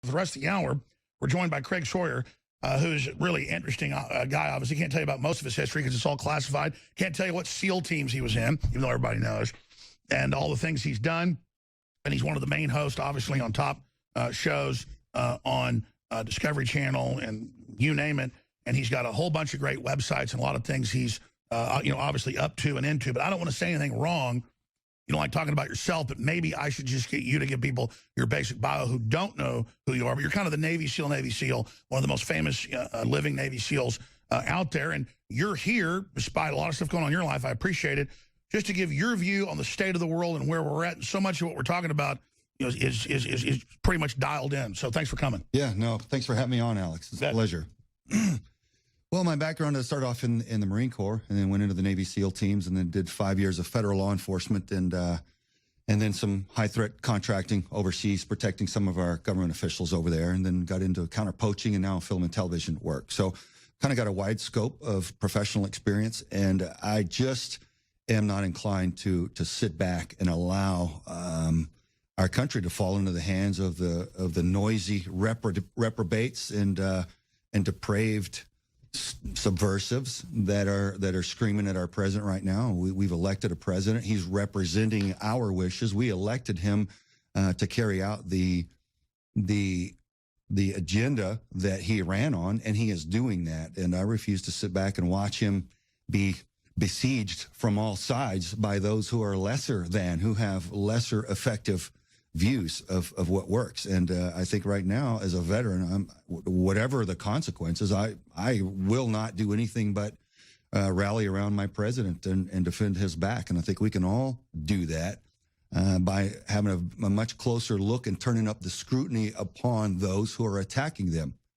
For the rest of the hour, we're joined by Craig Sawyer, who's a really interesting guy. Obviously, can't tell you about most of his history because it's all classified. Can't tell you what SEAL teams he was in, even though everybody knows, and all the things he's done. And he's one of the main hosts, obviously, on top shows on Discovery Channel and you name it. And he's got a whole bunch of great websites and a lot of things he's, obviously up to and into. But I don't want to say anything wrong. You don't like talking about yourself, but maybe I should just get you to give people your basic bio who don't know who you are. But you're kind of the Navy SEAL, one of the most famous living Navy SEALs out there. And you're here, despite a lot of stuff going on in your life. I appreciate it. Just to give your view on the state of the world and where we're at. And so much of what we're talking about is pretty much dialed in. So thanks for coming. Yeah, no, thanks for having me on, Alex. It's a pleasure. Well, my background, I started off in the Marine Corps and then went into the Navy SEAL teams and then did 5 years of federal law enforcement and then some high-threat contracting overseas, protecting some of our government officials over there, and then got into counter-poaching and now film and television work. So kind of got a wide scope of professional experience, and I just am not inclined to sit back and allow our country to fall into the hands of the noisy reprobates and depraved subversives that are screaming at our president right now. We've elected a president. He's representing our wishes. We elected him to carry out the agenda that he ran on, and he is doing that. And I refuse to sit back and watch him be besieged from all sides by those who are lesser than, who have lesser effective views of what works. And I think right now, as a veteran, whatever the consequences, I will not do anything but rally around my president and defend his back. And I think we can all do that by having a much closer look and turning up the scrutiny upon those who are attacking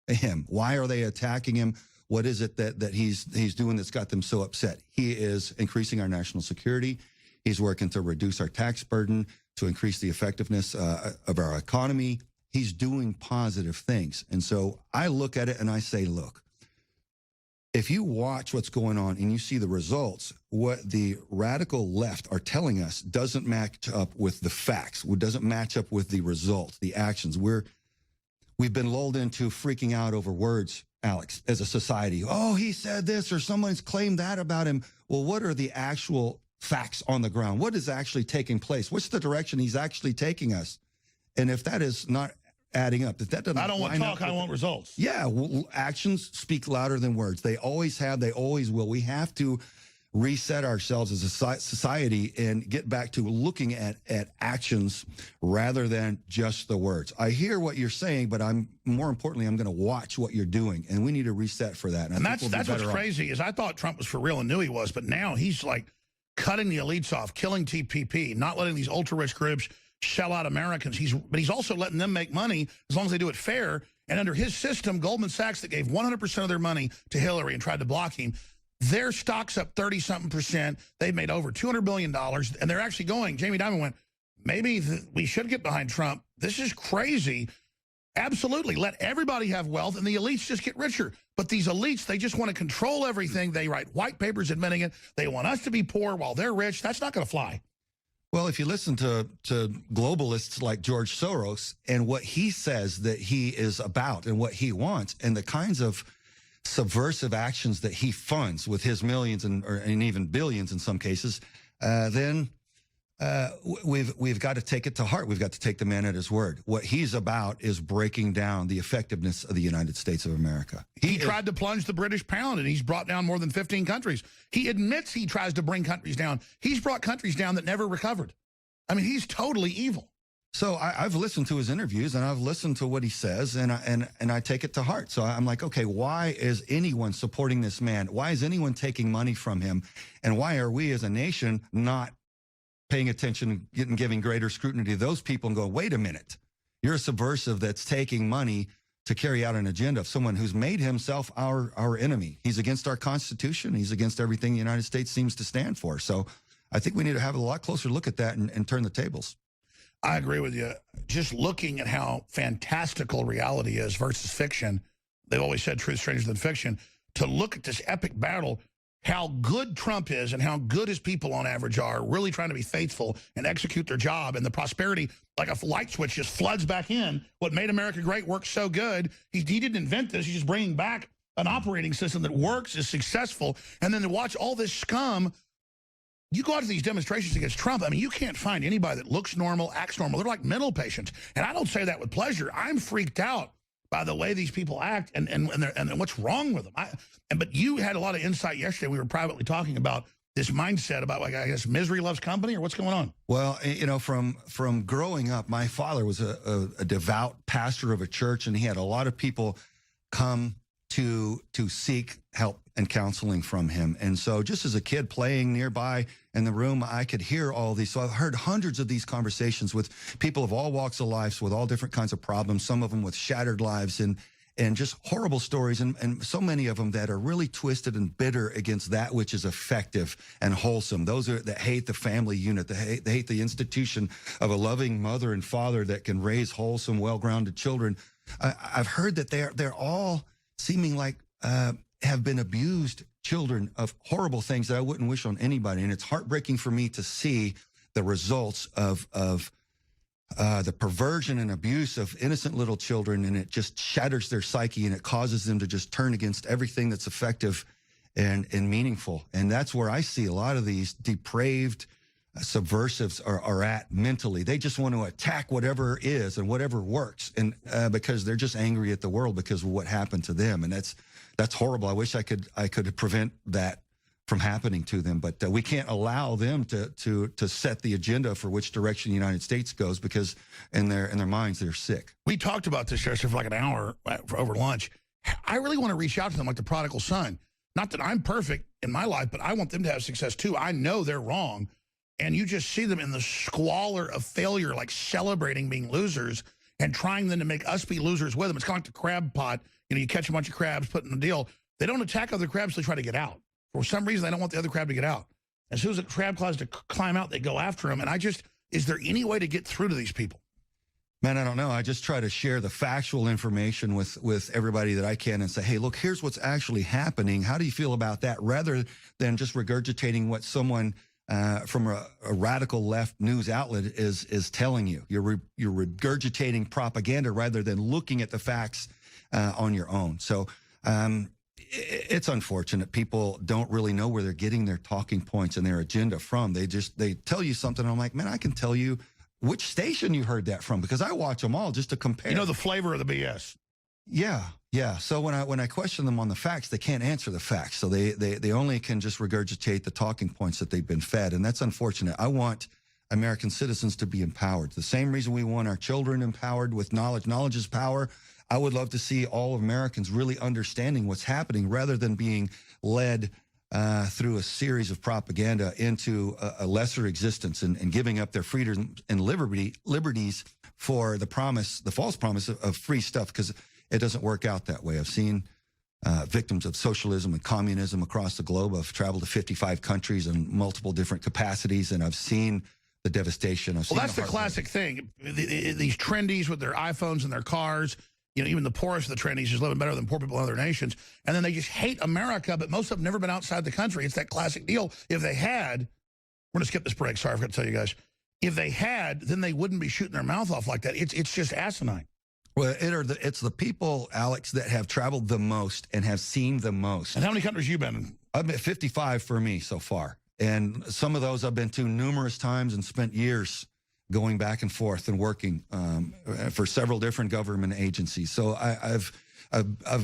him. Why are they attacking him? What is it that he's doing that's got them so upset? He is increasing our national security. He's working to reduce our tax burden, to increase the effectiveness of our economy. He's doing positive things. And so I look at it and I say, look, if you watch what's going on and you see the results, what the radical left are telling us doesn't match up with the facts, doesn't match up with the results, the actions. We've been lulled into freaking out over words, Alex, as a society. Oh, he said this, or someone's claimed that about him. Well, what are the actual facts on the ground? What is actually taking place? What's the direction he's actually taking us? And if that is not adding up, if that doesn't, I don't want talk, I want results. Yeah, well, actions speak louder than words. They always have, they always will. We have to reset ourselves as a society and get back to looking at actions rather than just the words. I hear what you're saying, but more importantly, I'm going to watch what you're doing, and we need to reset for that. And that's what's crazy is I thought Trump was for real and knew he was, but now he's like cutting the elites off, killing TPP, not letting these ultra-rich groups shell out Americans. But he's also letting them make money as long as they do it fair. And under his system, Goldman Sachs, that gave 100% of their money to Hillary and tried to block him, their stock's up 30-something%. They've made over $200 billion, and they're actually going. Jamie Dimon went, maybe we should get behind Trump. This is crazy. Absolutely. Let everybody have wealth, and the elites just get richer. But these elites, they just want to control everything. They write white papers admitting it. They want us to be poor while they're rich. That's not going to fly. Well, if you listen to globalists like George Soros and what he says that he is about and what he wants and the kinds of subversive actions that he funds with his millions and even billions in some cases, then we've got to take it to heart. We've got to take the man at his word. What he's about is breaking down the effectiveness of the United States of America. He tried to plunge the British pound, and he's brought down more than 15 countries. He admits he tries to bring countries down. He's brought countries down that never recovered. I mean, he's totally evil. So I've listened to his interviews, and I've listened to what he says, and I take it to heart. So I'm like, okay, why is anyone supporting this man? Why is anyone taking money from him? And why are we as a nation not paying attention and giving greater scrutiny to those people and going, wait a minute, you're a subversive that's taking money to carry out an agenda of someone who's made himself our enemy. He's against our Constitution. He's against everything the United States seems to stand for. So I think we need to have a lot closer look at that and turn the tables. I agree with you. Just looking at how fantastical reality is versus fiction, they've always said truth stranger than fiction. To look at this epic battle, how good Trump is and how good his people on average are, really trying to be faithful and execute their job, and the prosperity, like a light switch, just floods back in. What made America great works so good. He didn't invent this. He's just bringing back an operating system that works, is successful, and then to watch all this scum. You go out to these demonstrations against Trump, I mean, you can't find anybody that looks normal, acts normal. They're like mental patients. And I don't say that with pleasure. I'm freaked out by the way these people act and what's wrong with them. But you had a lot of insight yesterday. We were privately talking about this mindset about, like, I guess, misery loves company, or what's going on? Well, you know, from growing up, my father was a devout pastor of a church, and he had a lot of people come to seek help and counseling from him. And so just as a kid playing nearby in the room, I could hear all these. So I've heard hundreds of these conversations with people of all walks of life, with all different kinds of problems, some of them with shattered lives and just horrible stories, and so many of them that are really twisted and bitter against that which is effective and wholesome. Those that hate the family unit, they hate the institution of a loving mother and father that can raise wholesome, well-grounded children. I've heard that they're all seeming like have been abused children of horrible things that I wouldn't wish on anybody. And it's heartbreaking for me to see the results of the perversion and abuse of innocent little children, and it just shatters their psyche, and it causes them to just turn against everything that's effective and meaningful. And that's where I see a lot of these depraved subversives are at mentally. They just want to attack whatever is and whatever works, and because they're just angry at the world because of what happened to them. And that's horrible. I wish I could prevent that from happening to them, but we can't allow them to set the agenda for which direction the United States goes, because in their minds they're sick. We talked about this yesterday for like an hour over lunch. I really want to reach out to them like the prodigal son. Not that I'm perfect in my life, but I want them to have success too. I know they're wrong. And you just see them in the squalor of failure, like celebrating being losers and trying then to make us be losers with them. It's kind of like the crab pot. You know, you catch a bunch of crabs, put in a deal. They don't attack other crabs, they try to get out. For some reason, they don't want the other crab to get out. As soon as the crab tries to climb out, they go after him. And is there any way to get through to these people? Man, I don't know. I just try to share the factual information with everybody that I can and say, hey, look, here's what's actually happening. How do you feel about that? Rather than just regurgitating what someone from a radical left news outlet is telling you. You're regurgitating propaganda rather than looking at the facts on your own. So it's unfortunate. People don't really know where they're getting their talking points and their agenda from. They tell you something. And I'm like, man, I can tell you which station you heard that from, because I watch them all just to compare. You know the flavor of the BS. Yeah. So when I question them on the facts, they can't answer the facts. So they only can just regurgitate the talking points that they've been fed, and that's unfortunate. I want American citizens to be empowered. The same reason we want our children empowered with knowledge. Knowledge is power. I would love to see all Americans really understanding what's happening rather than being led through a series of propaganda into a lesser existence and giving up their freedom and liberties for the false promise of free stuff, because it doesn't work out that way. I've seen victims of socialism and communism across the globe. I've traveled to 55 countries in multiple different capacities, and I've seen the devastation. Well, that's the classic thing. These trendies with their iPhones and their cars, you know, even the poorest of the trendies is living better than poor people in other nations. And then they just hate America, but most of them never been outside the country. It's that classic deal. If they had, we're going to skip this break. Sorry, I forgot to tell you guys. If they had, then they wouldn't be shooting their mouth off like that. It's just asinine. Well, it's the people, Alex, that have traveled the most and have seen the most. And how many countries have you been in? I've been 55 for me so far. And some of those I've been to numerous times and spent years going back and forth and working for several different government agencies. So I've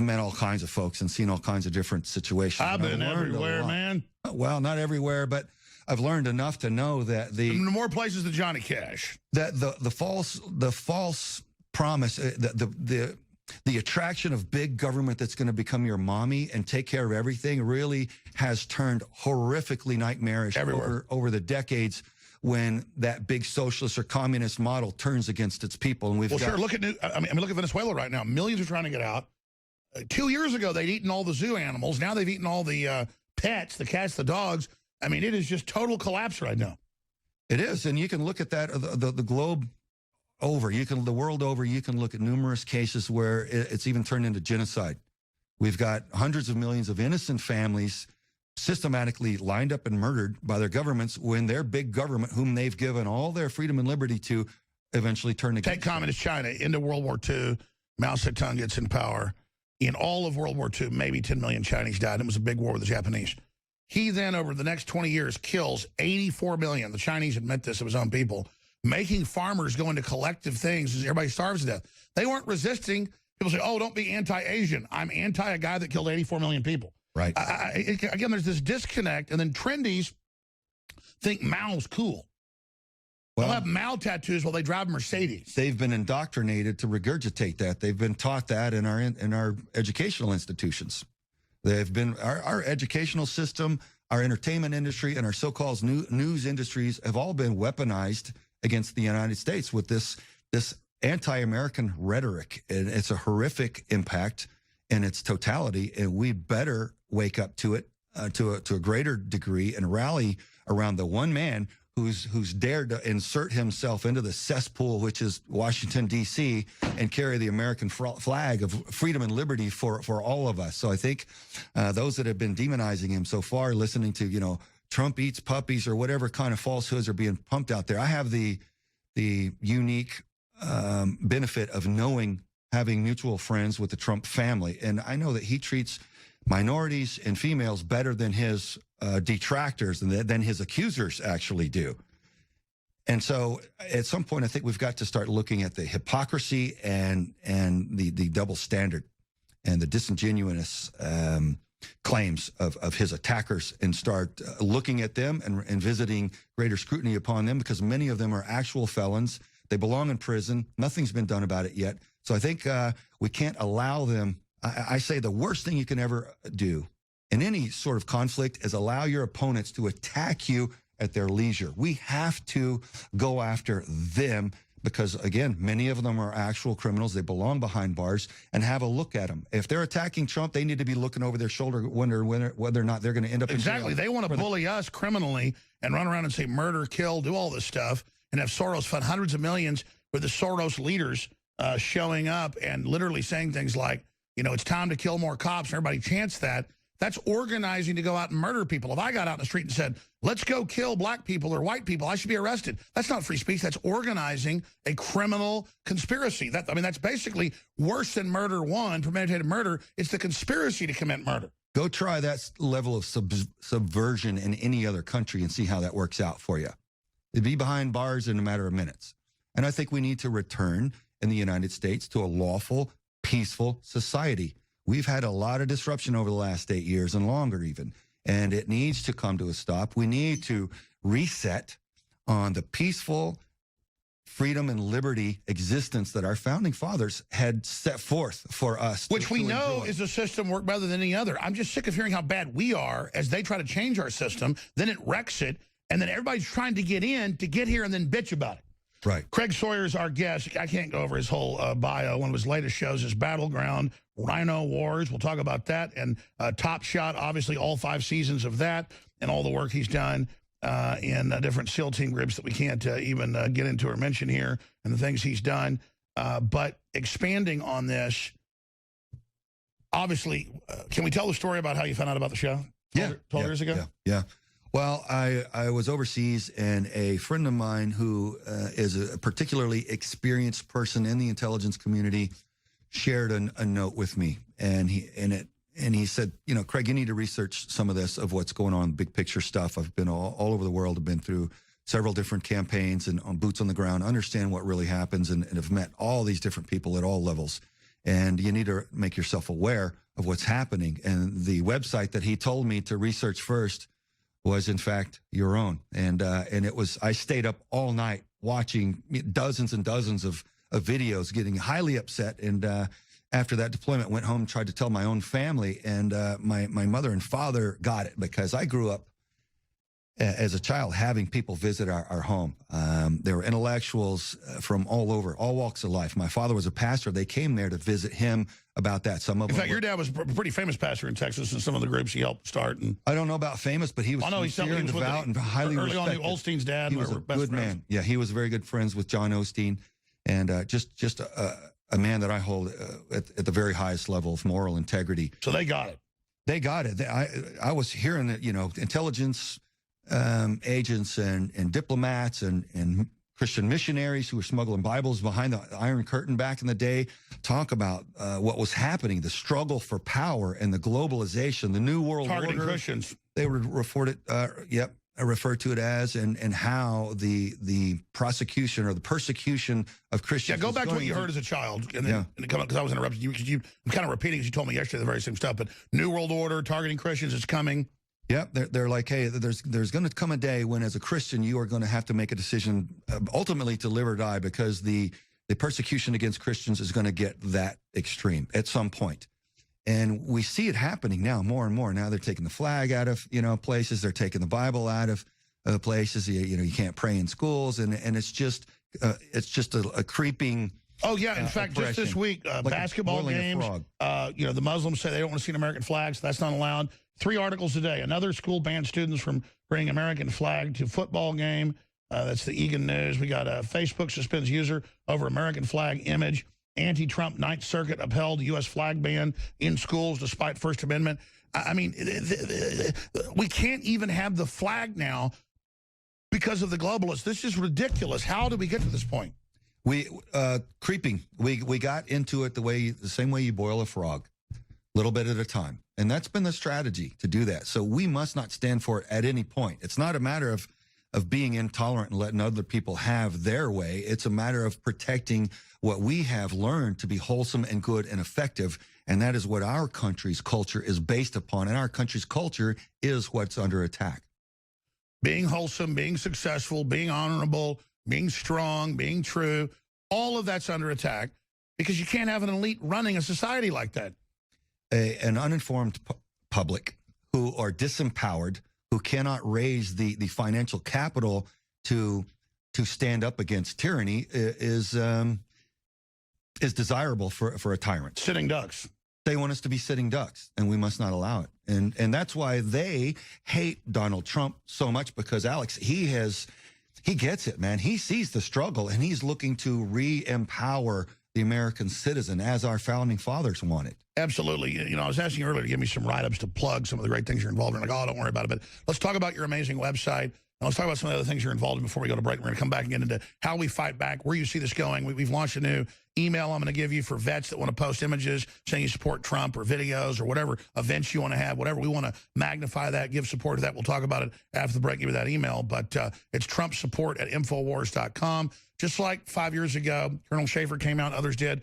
met all kinds of folks and seen all kinds of different situations. I've been everywhere, man. Well, not everywhere, but I've learned enough to know that the more places than Johnny Cash. That the false promise, the attraction of big government that's going to become your mommy and take care of everything really has turned horrifically nightmarish over the decades, when that big socialist or communist model turns against its people. And look at Venezuela right now. Millions are trying to get out. 2 years ago, they'd eaten all the zoo animals. Now they've eaten all the pets, the cats, the dogs. I mean, it is just total collapse right now. It is, and you can look at that the globe over. The world over. You can look at numerous cases where it's even turned into genocide. We've got hundreds of millions of innocent families systematically lined up and murdered by their governments when their big government, whom they've given all their freedom and liberty to, eventually turned against Take Communist China into World War II. Mao Zedong gets in power. In all of World War II, maybe 10 million Chinese died. It was a big war with the Japanese. He then, over the next 20 years, kills 84 million. The Chinese admit this of his own people, making farmers go into collective things as everybody starves to death. They weren't resisting. People say, oh, don't be anti-Asian. I'm anti a guy that killed 84 million people. Right. Again, there's this disconnect, and then trendies think Mao's cool. Well, They'll have Mao tattoos while they drive Mercedes. they've been indoctrinated to regurgitate that. They've been taught that in our educational institutions. They've been our educational system, our entertainment industry, and our so-called news industries have all been weaponized against the United States with this anti-American rhetoric. And it's a horrific impact in its totality, and we better wake up to it to a greater degree and rally around the one man who's dared to insert himself into the cesspool, which is Washington, D.C., and carry the American flag of freedom and liberty for all of us. So I think those that have been demonizing him so far, listening to, Trump eats puppies or whatever kind of falsehoods are being pumped out there. I have the unique benefit of having mutual friends with the Trump family. And I know that he treats minorities and females better than his detractors and than his accusers actually do. And so at some point, I think we've got to start looking at the hypocrisy and the double standard and the disingenuous claims of his attackers, and start looking at them and visiting greater scrutiny upon them, because many of them are actual felons. They belong in prison. Nothing's been done about it yet. So I think we can't allow them. I say the worst thing you can ever do in any sort of conflict is allow your opponents to attack you at their leisure. We have to go after them because, again, many of them are actual criminals. They belong behind bars, and have a look at them. If they're attacking Trump, they need to be looking over their shoulder, wondering whether or not they're going to end up in jail. They want to bully us criminally and run around and say murder, kill, do all this stuff, and have Soros fund hundreds of millions with the Soros leaders showing up and literally saying things like, it's time to kill more cops, and everybody chants that. That's organizing to go out and murder people. If I got out in the street and said, let's go kill black people or white people, I should be arrested. That's not free speech. That's organizing a criminal conspiracy. That's basically worse than murder one, premeditated murder. It's the conspiracy to commit murder. Go try that level of subversion in any other country and see how that works out for you. It'd be behind bars in a matter of minutes. And I think we need to return in the United States to a lawful, peaceful society. We've had a lot of disruption over the last 8 years and longer even, and it needs to come to a stop. We need to reset on the peaceful freedom and liberty existence that our founding fathers had set forth for us. Which we know is a system worked better than any other. I'm just sick of hearing how bad we are as they try to change our system, then it wrecks it, and then everybody's trying to get in to get here and then bitch about it. Right. Craig Sawyer is our guest. I can't go over his whole bio. One of his latest shows is Battleground, Rhino Wars. We'll talk about that. And Top Shot, obviously all 5 seasons of that and all the work he's done in different SEAL team groups that we can't even get into or mention here, and the things he's done. But expanding on this, obviously, can we tell the story about how you found out about the show 12 years ago? Yeah. Well, I was overseas, and a friend of mine who is a particularly experienced person in the intelligence community shared a note with me, and he said, Craig, you need to research some of this, of what's going on, big picture stuff. I've been all over the world. I've been through several different campaigns and on boots on the ground, understand what really happens, and have met all these different people at all levels. And you need to make yourself aware of what's happening. And the website that he told me to research first was in fact your own. And it was, I stayed up all night watching dozens and dozens of videos, getting highly upset. And after that deployment, went home, tried to tell my own family, and my mother and father got it, because I grew up as a child having people visit our home. There were intellectuals from all over, all walks of life. My father was a pastor. They came there to visit him about that. Some of them. In fact, your dad was a pretty famous pastor in Texas, and some of the groups he helped start. And I don't know about famous, but he was sincere and devout and highly respected. Early on, Osteen's dad. He was a good man. Yeah, he was very good friends with John Osteen, and just a man that I hold at the very highest level of moral integrity. So they got it. They got it. I was hearing that, intelligence agents and diplomats and Christian missionaries who were smuggling Bibles behind the Iron Curtain back in the day talk about what was happening, the struggle for power and the globalization, the New World Targeting Order. Christians. They would refer to it as, and how the prosecution or the persecution of Christians. Yeah, go back to what you heard as a child, and then because I was interrupting you, because I'm kind of repeating as you told me yesterday the very same stuff. But New World Order, targeting Christians, is coming. Yep, they're like, hey, there's going to come a day when, as a Christian, you are going to have to make a decision, ultimately to live or die, because the persecution against Christians is going to get that extreme at some point. And we see it happening now more and more. Now they're taking the flag out of places. They're taking the Bible out of places. You can't pray in schools, and it's just a creeping. Oh yeah, in fact, just this week, like basketball games. The Muslims say they don't want to see an American flag, so that's not allowed. 3 articles today. Another school banned students from bringing American flag to football game. That's the Egan News. We got Facebook suspends user over American flag image. Anti-Trump Ninth Circuit upheld U.S. flag ban in schools despite First Amendment. I mean, we can't even have the flag now because of the globalists. This is ridiculous. How did we get to this point? Creeping. We got into it the same way you boil a frog, little bit at a time. And that's been the strategy, to do that. So we must not stand for it at any point. It's not a matter of being intolerant and letting other people have their way. It's a matter of protecting what we have learned to be wholesome and good and effective. And that is what our country's culture is based upon. And our country's culture is what's under attack. Being wholesome, being successful, being honorable, being strong, being true, all of that's under attack because you can't have an elite running a society like that. An uninformed public who are disempowered, who cannot raise the financial capital to stand up against tyranny is desirable for a tyrant. Sitting ducks. They want us to be sitting ducks, and we must not allow it. And that's why they hate Donald Trump so much, because Alex, he gets it, man. He sees the struggle, and he's looking to re-empower the American citizen as our founding fathers wanted. Absolutely. I was asking you earlier to give me some write-ups to plug some of the great things you're involved in. Like, oh, don't worry about it. But let's talk about your amazing website. And let's talk about some of the other things you're involved in before we go to break. We're going to come back and get into how we fight back, where you see this going. We've launched a new email I'm going to give you for vets that want to post images saying you support Trump, or videos, or whatever events you want to have, whatever. We want to magnify that, give support to that. We'll talk about it after the break, give you that email. But it's TrumpSupport@Infowars.com. Just like 5 years ago, Colonel Schaefer came out, others did.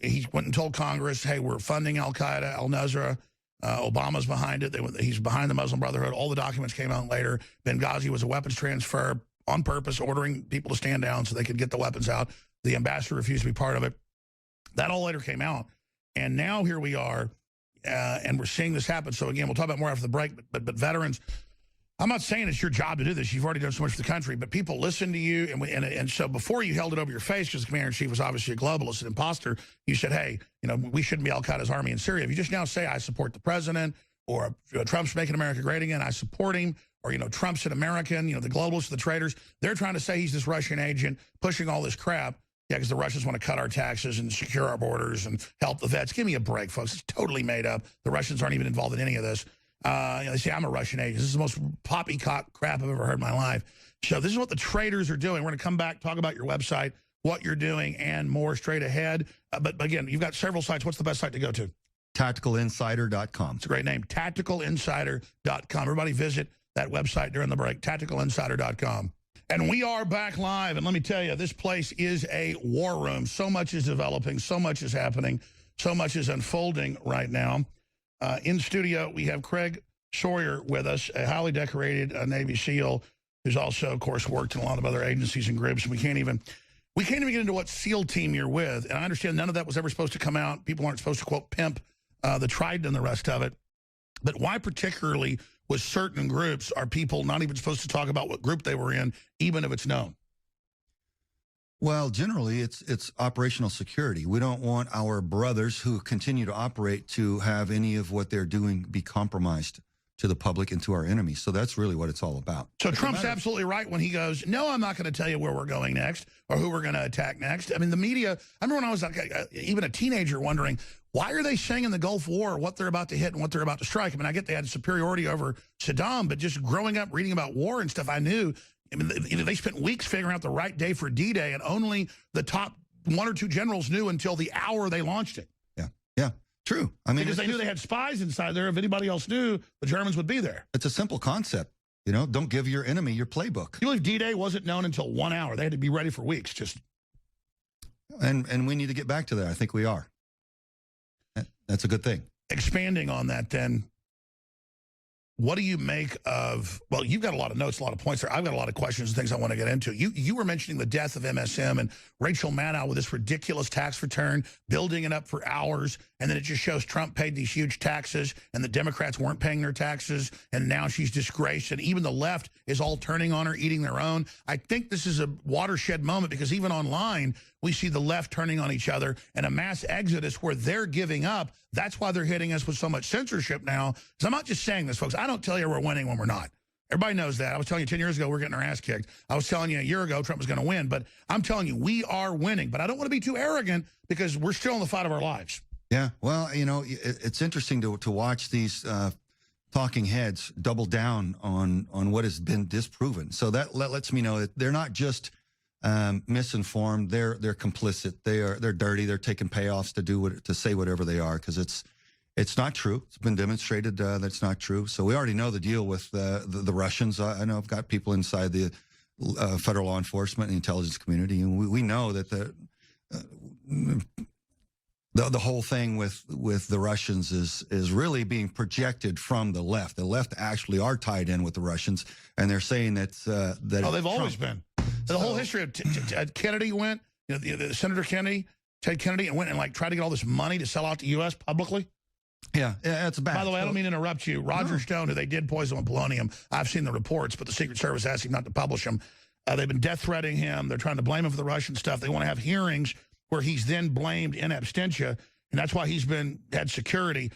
He went and told Congress, hey, we're funding al-Qaeda, al-Nusra. Obama's behind it. He's behind the Muslim Brotherhood. All the documents came out later. Benghazi was a weapons transfer on purpose, ordering people to stand down so they could get the weapons out. The ambassador refused to be part of it. That all later came out. And now here we are, and we're seeing this happen. So, again, we'll talk about more after the break. But veterans, I'm not saying it's your job to do this. You've already done so much for the country. But people listen to you. And so before you held it over your face, because the commander-in-chief was obviously a globalist, an imposter, you said, hey, we shouldn't be al-Qaeda's army in Syria. If you just now say, I support the president, or Trump's making America great again, I support him, or, Trump's an American, the globalists, the traitors, they're trying to say he's this Russian agent pushing all this crap. Yeah, because the Russians want to cut our taxes and secure our borders and help the vets. Give me a break, folks. It's totally made up. The Russians aren't even involved in any of this. They say I'm a Russian agent. This is the most poppycock crap I've ever heard in my life. So this is what the traitors are doing. We're going to come back, talk about your website, what you're doing, and more straight ahead. But again, you've got several sites. What's the best site to go to? TacticalInsider.com. It's a great name, TacticalInsider.com. Everybody visit that website during the break, TacticalInsider.com. And we are back live, and let me tell you, this place is a war room. So much is developing, so much is happening, so much is unfolding right now. In studio, we have Craig Sawyer with us, a highly decorated Navy SEAL who's also, of course, worked in a lot of other agencies and groups. We can't even get into what SEAL team you're with. And I understand none of that was ever supposed to come out. People aren't supposed to, quote, pimp the Trident and the rest of it. But why particularly with certain groups are people not even supposed to talk about what group they were in, even if it's known? Well, generally, it's operational security. We don't want our brothers who continue to operate to have any of what they're doing be compromised to the public and to our enemies. So that's really what it's all about. So Trump's absolutely right when he goes, no, I'm not going to tell you where we're going next or who we're going to attack next. I mean, the media, I remember when I was like, even a teenager wondering, why are they saying in the Gulf War what they're about to hit and what they're about to strike? I mean, I get they had superiority over Saddam, but just growing up reading about war and stuff, I knew, I mean, they spent weeks figuring out the right day for D-Day, and only the top 1 or 2 generals knew until the hour they launched it. Yeah, yeah, true. I mean, because they knew they had spies inside there. If anybody else knew, the Germans would be there. It's a simple concept. You know, don't give your enemy your playbook. You believe D-Day wasn't known until 1 hour. They had to be ready for weeks. Just And we need to get back to that. I think we are. That's a good thing. Expanding on that, then, what do you make of, well, you've got a lot of notes, a lot of points there. I've got a lot of questions and things I want to get into. You were mentioning the death of MSM and Rachel Maddow with this ridiculous tax return, building it up for hours, and then it just shows Trump paid these huge taxes and the Democrats weren't paying their taxes, and now she's disgraced, and even the left is all turning on her, eating their own. I think this is a watershed moment because even online, we see the left turning on each other and a mass exodus where they're giving up. That's why they're hitting us with so much censorship now. Because I'm not just saying this, folks. I don't tell you we're winning when we're not. Everybody knows that. I was telling you 10 years ago we're getting our ass kicked. I was telling you a year ago Trump was going to win. But I'm telling you, we are winning. But I don't want to be too arrogant because we're still in the fight of our lives. Yeah, well, you know, it's interesting to watch these talking heads double down on what has been disproven. So that lets me know that they're not just misinformed. They're complicit. They're dirty. They're taking payoffs to say whatever they are because it's not true. It's been demonstrated that's not true. So we already know the deal with the Russians. I know I've got people inside the federal law enforcement and intelligence community, and we know that the whole thing with the Russians is really being projected from the left. The left actually are tied in with the Russians, and they're saying that they've always been. The whole history of Kennedy went, you know, the Senator Kennedy, Ted Kennedy, and went and like tried to get all this money to sell out the U.S. publicly. Yeah, it's bad. By the way, I don't mean to interrupt you. Roger Stone, who they did poison with polonium, I've seen the reports, but the Secret Service asked him not to publish them. They've been death threatening him. They're trying to blame him for the Russian stuff. They want to have hearings where he's then blamed in absentia, and that's why he's had security.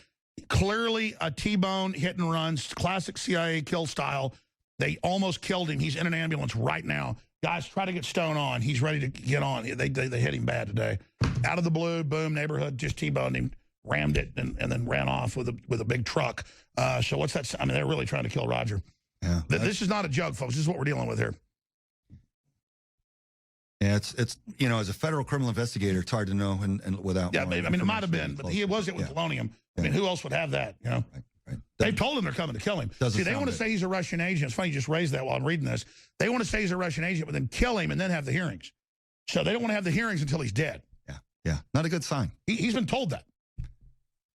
Clearly a T-bone hit and run, classic CIA kill style. They almost killed him. He's in an ambulance right now. Guys, try to get Stone on. He's ready to get on. They hit him bad today. Out of the blue, boom, neighborhood just T-boned him, rammed it, and then ran off with a big truck. So what's that? I mean, they're really trying to kill Roger. Yeah, this is not a joke, folks. This is what we're dealing with here. Yeah, it's you know, as a federal criminal investigator, it's hard to know and without. Yeah, I mean, it might have been, but he was it with polonium. I mean, who else would have that? You know. Right. They told him they're coming to kill him. See, they want to say he's a Russian agent. It's funny you just raised that while I'm reading this. They want to say he's a Russian agent, but then kill him and then have the hearings. So they don't want to have the hearings until he's dead. Yeah. Not a good sign. He's been told that.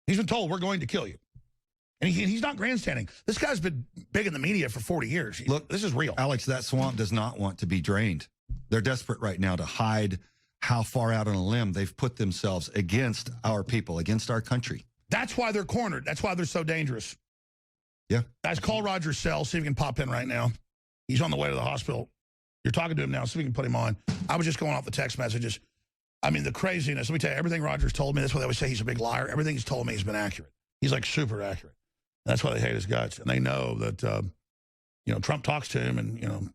He's been told, we're going to kill you. And he's not grandstanding. This guy's been big in the media for 40 years. Look, this is real. Alex, that swamp does not want to be drained. They're desperate right now to hide how far out on a limb they've put themselves against our people, against our country. That's why they're cornered. That's why they're so dangerous. Yeah. Guys, call Roger's cell. See if he can pop in right now. He's on the way to the hospital. You're talking to him now. See if we can put him on. I was just going off the text messages. I mean, the craziness. Let me tell you, everything Roger's told me, that's why they always say he's a big liar. Everything he's told me has been accurate. He's like super accurate. That's why they hate his guts. And they know that, you know, Trump talks to him and, you know.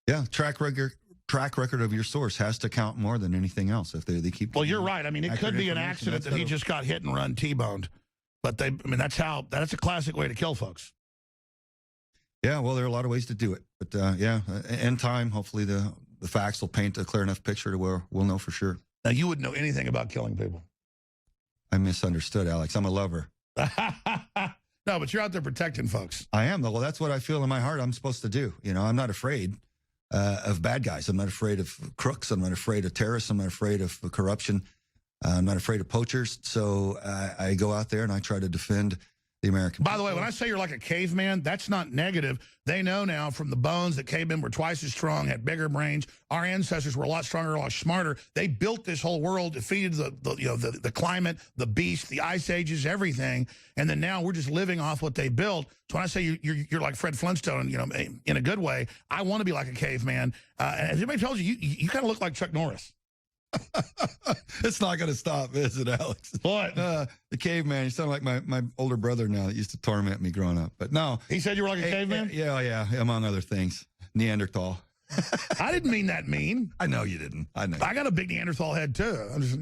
Yeah, track record of your source has to count more than anything else if they keep. Well, you're right. I mean, it could be an accident that he just got hit and run T-boned. But I mean, that's a classic way to kill folks. Yeah, well, there are a lot of ways to do it. But yeah, in time, hopefully the facts will paint a clear enough picture to where we'll know for sure. Now, you wouldn't know anything about killing people. I misunderstood, Alex. I'm a lover. No, but you're out there protecting folks. I am, though. Well, that's what I feel in my heart I'm supposed to do. You know, I'm not afraid of bad guys. I'm not afraid of crooks. I'm not afraid of terrorists. I'm not afraid of corruption. I'm not afraid of poachers. So I go out there and I try to defend the American people. By the way, when I say you're like a caveman, that's not negative. They know now from the bones that cavemen were twice as strong, had bigger brains. Our ancestors were a lot stronger, a lot smarter. They built this whole world, defeated the climate, the beast, the ice ages, everything. And then now we're just living off what they built. So when I say you're like Fred Flintstone, you know, in a good way, I want to be like a caveman. And as anybody tells you, you kind of look like Chuck Norris. It's not going to stop, is it, Alex? What? The caveman. You sound like my older brother now that used to torment me growing up. But no. He said you were like a caveman? Yeah, among other things. Neanderthal. I didn't mean that mean. I know you didn't. I know. I got a big Neanderthal head, too. I'm just,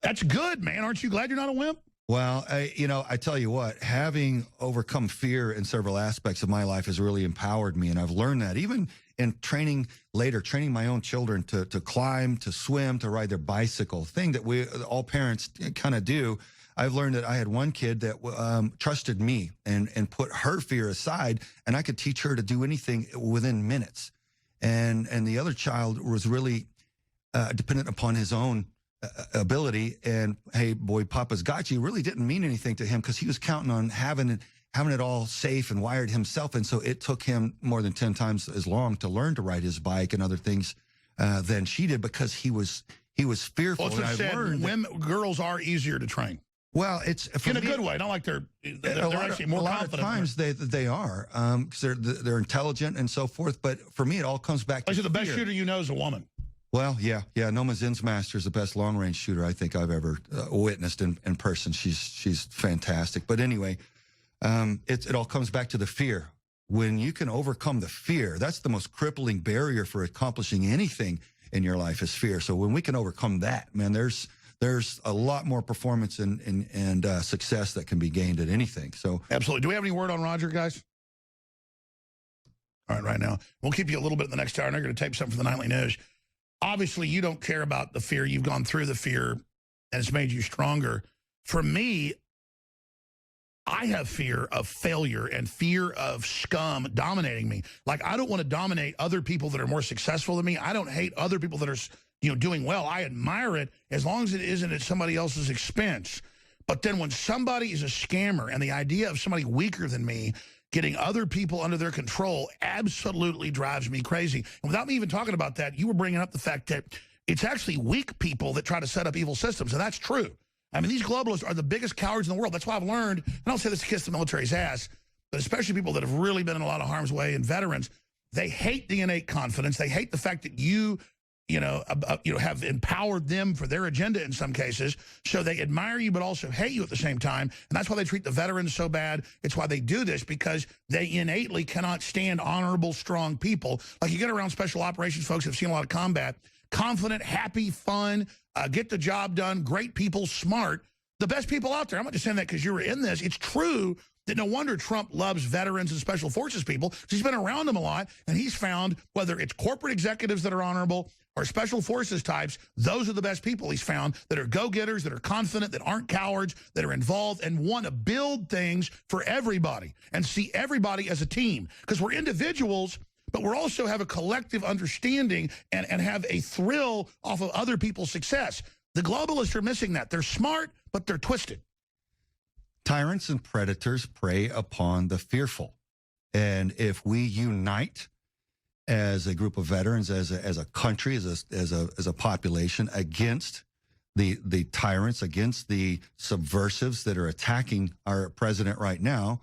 that's good, man. Aren't you glad you're not a wimp? Well, I tell you what, having overcome fear in several aspects of my life has really empowered me. And I've learned that even in training my own children to climb, to swim, to ride their bicycle, thing that all parents kind of do. I've learned that I had one kid that trusted me and put her fear aside, and I could teach her to do anything within minutes. And the other child was really dependent upon his own ability, and hey, boy, Papa's got you really didn't mean anything to him because he was counting on having it all safe and wired himself. And so it took him more than 10 times as long to learn to ride his bike and other things than she did because he was fearful. Well, it's learned girls are easier to train. Well, it's in a good way, not like they're actually more confident. A lot of times they are because they're intelligent and so forth. But for me, it all comes back to the best shooter you know is a woman. Well, yeah. Noma Zinsmaster is the best long-range shooter I think I've ever witnessed in person. She's fantastic. But anyway, it all comes back to the fear. When you can overcome the fear, that's the most crippling barrier for accomplishing anything in your life is fear. So when we can overcome that, man, there's a lot more performance and success that can be gained at anything. So absolutely. Do we have any word on Roger, guys? All right now. We'll keep you a little bit in the next hour, and I'm going to tape something for the Nightly News. Obviously, you don't care about the fear. You've gone through the fear, and it's made you stronger. For me, I have fear of failure and fear of scum dominating me. Like, I don't want to dominate other people that are more successful than me. I don't hate other people that are doing well. I admire it as long as it isn't at somebody else's expense. But then when somebody is a scammer and the idea of somebody weaker than me getting other people under their control absolutely drives me crazy. And without me even talking about that, you were bringing up the fact that it's actually weak people that try to set up evil systems, and that's true. I mean, these globalists are the biggest cowards in the world. That's why I've learned, and I don't say this to kiss the military's ass, but especially people that have really been in a lot of harm's way and veterans, they hate the innate confidence. They hate the fact that you have empowered them for their agenda in some cases. So they admire you but also hate you at the same time. And that's why they treat the veterans so bad. It's why they do this, because they innately cannot stand honorable, strong people. Like, you get around special operations folks who've seen a lot of combat, confident, happy, fun, get the job done, great people, smart, the best people out there. I'm not just saying that because you were in this. It's true that no wonder Trump loves veterans and special forces people. He's been around them a lot, and he's found whether it's corporate executives that are honorable or special forces types, those are the best people he's found that are go-getters, that are confident, that aren't cowards, that are involved and want to build things for everybody and see everybody as a team. Because we're individuals, but we also have a collective understanding and have a thrill off of other people's success. The globalists are missing that. They're smart, but they're twisted. Tyrants and predators prey upon the fearful. And if we unite as a group of veterans, as a country, as a population against the tyrants, against the subversives that are attacking our president right now,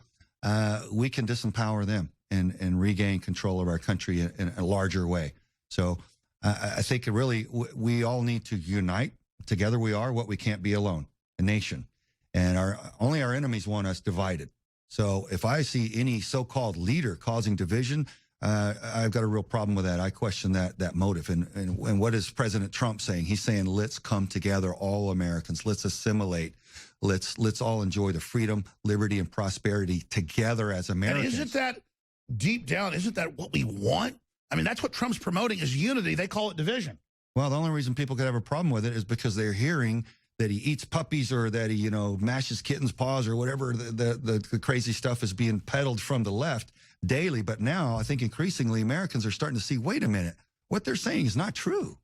we can disempower them and regain control of our country in a larger way. So I think really we all need to unite. Together we are what we can't be alone, a nation. And only our enemies want us divided. So if I see any so-called leader causing division, I've got a real problem with that. I question that motive. And what is President Trump saying? He's saying, let's come together, all Americans. Let's assimilate. Let's all enjoy the freedom, liberty, and prosperity together as Americans. And isn't that deep down, isn't that what we want? I mean, that's what Trump's promoting is unity. They call it division. Well, the only reason people could have a problem with it is because they're hearing that he eats puppies or that he, mashes kittens' paws or whatever the crazy stuff is being peddled from the left daily. But now I think increasingly Americans are starting to see, wait a minute, what they're saying is not true.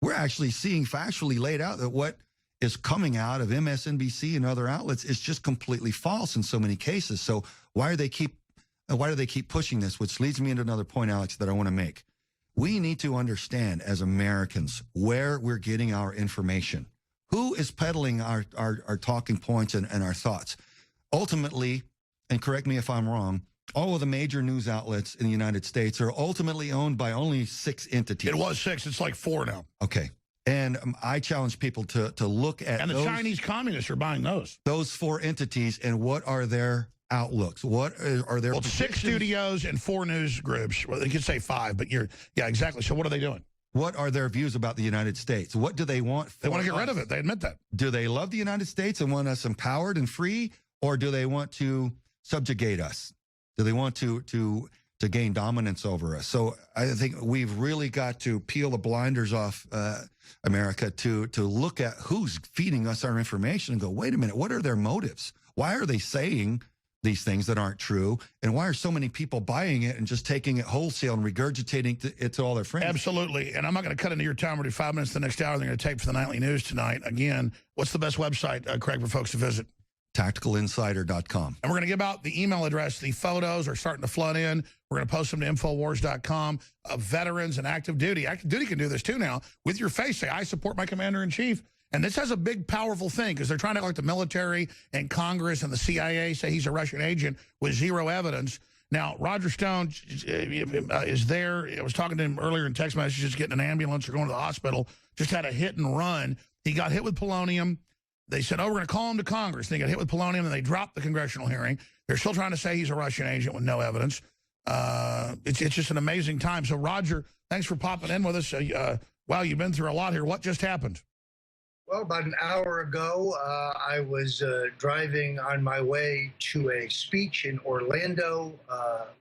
We're actually seeing factually laid out that what is coming out of MSNBC and other outlets is just completely false in so many cases. So why do they keep pushing this? Which leads me into another point, Alex, that I want to make. We need to understand as Americans where we're getting our information. Who is peddling our talking points and our thoughts? Ultimately, and correct me if I'm wrong, all of the major news outlets in the United States are ultimately owned by only 6 entities. It was 6. It's like 4 now. Okay. And I challenge people to look at And the Chinese communists are buying those four entities and what are their outlooks? What are their Well, 6 studios and 4 news groups. Well, they could say 5, but yeah, exactly. So what are they doing? What are their views about the United States? What do they want? They want to get rid of it. They admit that. Do they love the United States and want us empowered and free, or do they want to subjugate us? Do they want to gain dominance over us? So I think we've really got to peel the blinders off America to look at who's feeding us our information and go, wait a minute, what are their motives? Why are they saying these things that aren't true? And why are so many people buying it and just taking it wholesale and regurgitating it to all their friends? Absolutely. And I'm not going to cut into your time. We're 5 minutes the next hour. They're going to tape for the nightly news tonight. Again, what's the best website, Craig, for folks to visit? TacticalInsider.com. And we're going to give out the email address. The photos are starting to flood in. We're going to post them to Infowars.com of veterans and active duty. Active duty can do this too now with your face. Say, I support my commander-in-chief. And this has a big, powerful thing because they're trying to act like the military and Congress and the CIA say he's a Russian agent with 0 evidence. Now, Roger Stone is there. I was talking to him earlier in text messages, getting an ambulance or going to the hospital. Just had a hit and run. He got hit with polonium. They said, oh, we're going to call him to Congress. And they got hit with polonium, and they dropped the congressional hearing. They're still trying to say he's a Russian agent with no evidence. It's just an amazing time. So, Roger, thanks for popping in with us. Wow, you've been through a lot here. What just happened? Well, about an hour ago, I was driving on my way to a speech in Orlando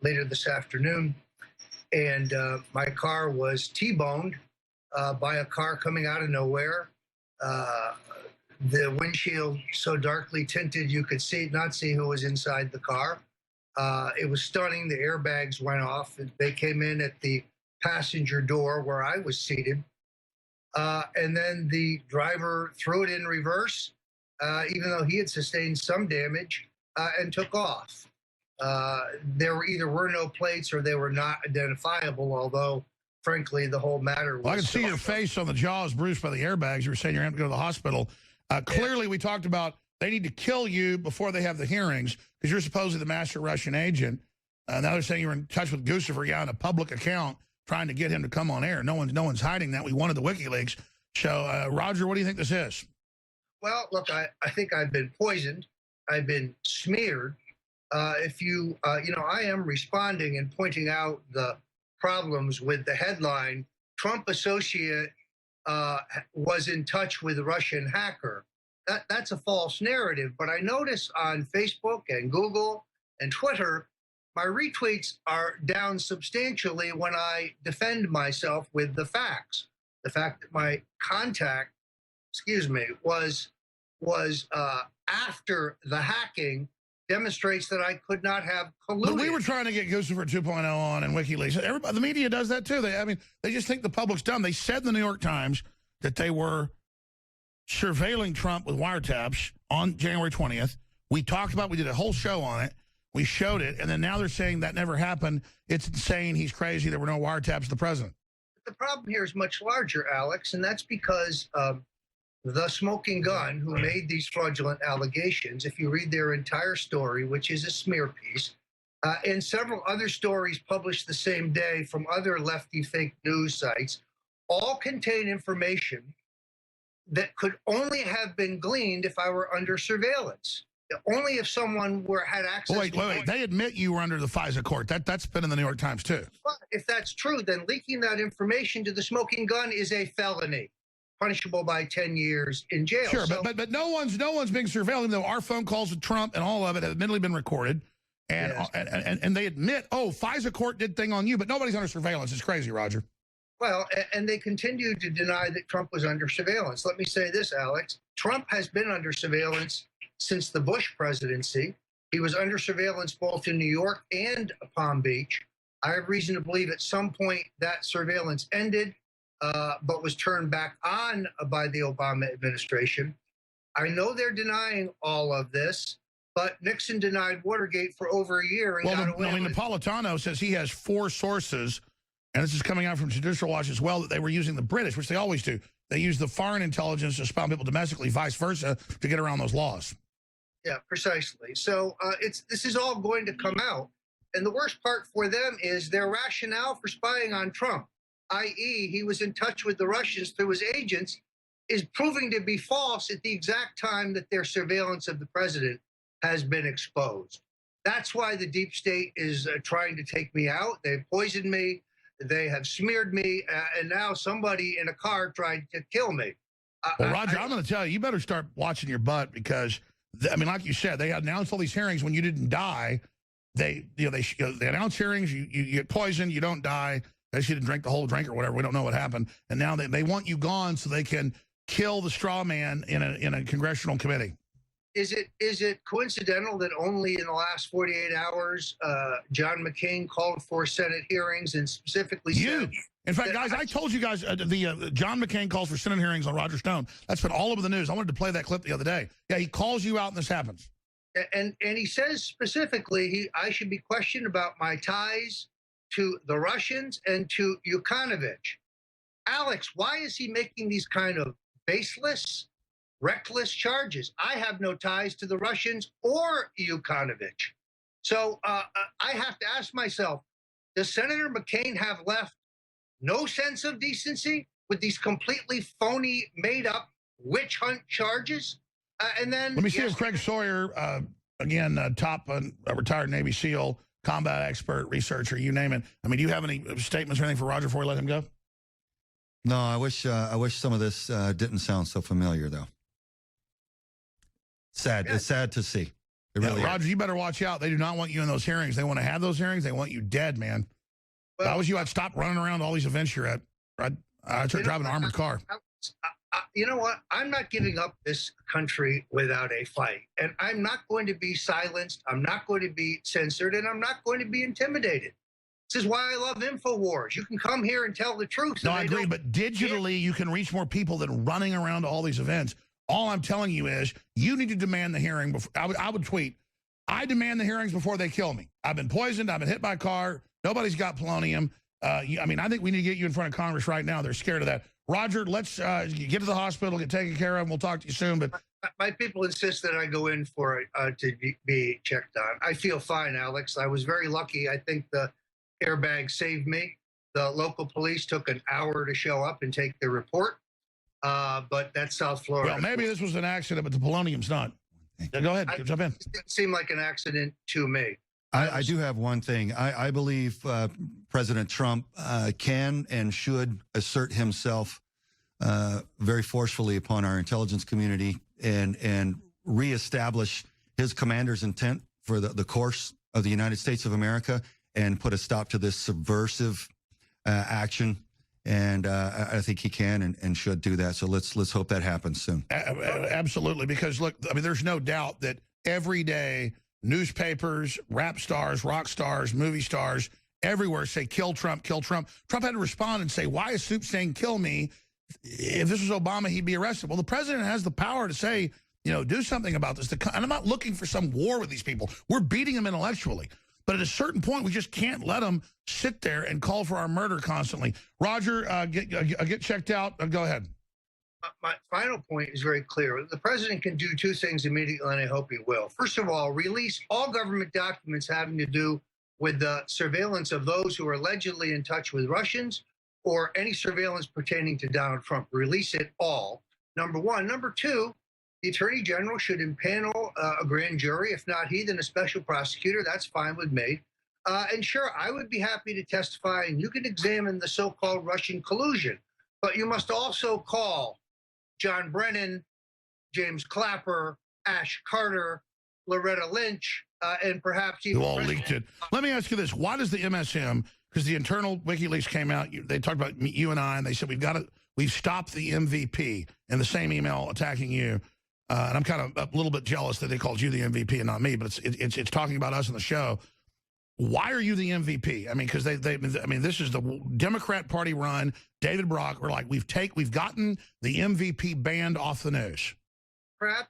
later this afternoon, and my car was T-boned by a car coming out of nowhere. The windshield so darkly tinted you could not see who was inside the car. It was stunning. The airbags went off. They came in at the passenger door where I was seated. And then the driver threw it in reverse, even though he had sustained some damage, and took off. There either were no plates or they were not identifiable, although, frankly, the whole matter was... Well, I can see your face on the jaws bruised by the airbags. You were saying you're going to go to the hospital. Clearly, we talked about they need to kill you before they have the hearings because you're supposedly the master Russian agent. Now they're saying you're in touch with Guccifer on a public account trying to get him to come on air. No one's hiding that. We wanted the WikiLeaks. So, Roger, what do you think this is? Well, look, I think I've been poisoned. I've been smeared. I am responding and pointing out the problems with the headline, Trump associate was in touch with a Russian hacker. That's a false narrative. But I notice on Facebook and Google and Twitter, my retweets are down substantially when I defend myself with the facts. The fact that my contact, was after the hacking demonstrates that I could not have colluded. But we were trying to get Guccifer 2.0 on and WikiLeaks. Everybody, the media does that too. They just think the public's dumb. They said in the New York Times that they were surveilling Trump with wiretaps on January 20th. We did a whole show on it. We showed it, and then now they're saying that never happened. It's insane. He's crazy. There were no wiretaps of the president. The problem here is much larger, Alex, and that's because the smoking gun who made these fraudulent allegations, if you read their entire story, which is a smear piece, and several other stories published the same day from other lefty fake news sites, all contain information that could only have been gleaned if I were under surveillance. Only if someone had access to... Wait. They admit you were under the FISA court. That's been in the New York Times, too. But if that's true, then leaking that information to the smoking gun is a felony, punishable by 10 years in jail. Sure, so, but no one's being surveilled, even though our phone calls with Trump and all of it have admittedly been recorded. And, yes. and they admit, FISA court did thing on you, but nobody's under surveillance. It's crazy, Roger. Well, and they continue to deny that Trump was under surveillance. Let me say this, Alex. Trump has been under surveillance since the Bush presidency. He was under surveillance both in New York and Palm Beach. I have reason to believe at some point that surveillance ended, but was turned back on by the Obama administration. I know they're denying all of this, but Nixon denied Watergate for over a year and got away with it. Napolitano says he has 4 sources, and this is coming out from Judicial Watch as well, that they were using the British, which they always do. They use the foreign intelligence to spy on people domestically, vice versa, to get around those laws. Yeah, precisely. So this is all going to come out. And the worst part for them is their rationale for spying on Trump. i.e., he was in touch with the Russians through his agents, is proving to be false at the exact time that their surveillance of the president has been exposed. That's why the deep state is trying to take me out. They've poisoned me. They have smeared me. And now somebody in a car tried to kill me. Well, Roger, I'm going to tell you, you better start watching your butt because, I mean, like you said, they announced all these hearings when you didn't die. They announce hearings, you get poisoned, you don't die. They didn't drink the whole drink or whatever. We don't know what happened. And now they want you gone so they can kill the straw man in a congressional committee. Is it coincidental that only in the last 48 hours, John McCain called for Senate hearings and specifically said... In fact, guys, I told you guys John McCain calls for Senate hearings on Roger Stone. That's been all over the news. I wanted to play that clip the other day. Yeah, he calls you out and this happens. And he says specifically I should be questioned about my ties to the Russians and to Yukановich. Alex, why is he making these kind of baseless, reckless charges? I have no ties to the Russians or Yukановich. So I have to ask myself, does Senator McCain have left no sense of decency with these completely phony, made-up witch hunt charges? And then let me see if Craig Sawyer, again, top retired Navy SEAL, combat expert, researcher, you name it. I mean, do you have any statements or anything for Roger before we let him go? No, I wish some of this didn't sound so familiar, though. Sad. Yeah. It's sad to see. It really Roger, you better watch out. They do not want you in those hearings. They want to have those hearings. They want you dead, man. Well, if I was you, I'd stop running around all these events you're at. I'd start driving an armored car. You know what? I'm not giving up this country without a fight. And I'm not going to be silenced. I'm not going to be censored. And I'm not going to be intimidated. This is why I love Infowars. You can come here and tell the truth. No, I agree. But digitally, you can reach more people than running around to all these events. All I'm telling you is you need to demand the hearing. Before, I would tweet, I demand the hearings before they kill me. I've been poisoned. I've been hit by a car. Nobody's got polonium. I mean, I think we need to get you in front of Congress right now. They're scared of that. Roger, let's get to the hospital, get taken care of, and we'll talk to you soon. But my people insist that I go in for it to be checked on. I feel fine, Alex. I was very lucky. I think the airbag saved me. The local police took an hour to show up and take their report. But that's South Florida. Well, maybe this was an accident, but the polonium's not. Yeah, go ahead, jump in. It seemed like an accident to me. I do have one thing. I believe President Trump can and should assert himself very forcefully upon our intelligence community and reestablish his commander's intent for the course of the United States of America and put a stop to this subversive action. And I think he can and should do that. So let's hope that happens soon. Absolutely, because look, I mean, there's no doubt that every day newspapers, rap stars, rock stars, movie stars, everywhere say, kill Trump, kill Trump. Trump had to respond and say, why is Soup saying kill me? If this was Obama, he'd be arrested. Well, the president has the power to say, you know, do something about this. And I'm not looking for some war with these people. We're beating them intellectually. But at a certain point, we just can't let them sit there and call for our murder constantly. Roger, get checked out. Go ahead. My final point is very clear. The president can do two things immediately, and I hope he will. First of all, release all government documents having to do with the surveillance of those who are allegedly in touch with Russians or any surveillance pertaining to Donald Trump. Release it all, number one. Number two, the Attorney General should impanel a grand jury. If not he, then a special prosecutor. That's fine with me. And sure, I would be happy to testify, and you can examine the so-called Russian collusion. But you must also call John Brennan, James Clapper, Ash Carter, Loretta Lynch, and perhaps even... You all leaked it. Let me ask you this. Why does the MSM, because the internal WikiLeaks came out, they talked about you and I, and they said, we've stopped the MVP in the same email attacking you. And I'm kind of a little bit jealous that they called you the MVP and not me, but it's talking about us in the show. Why are you the MVP? I mean, because this is the Democrat Party run. David Brock were like, we've gotten the MVP banned off the news.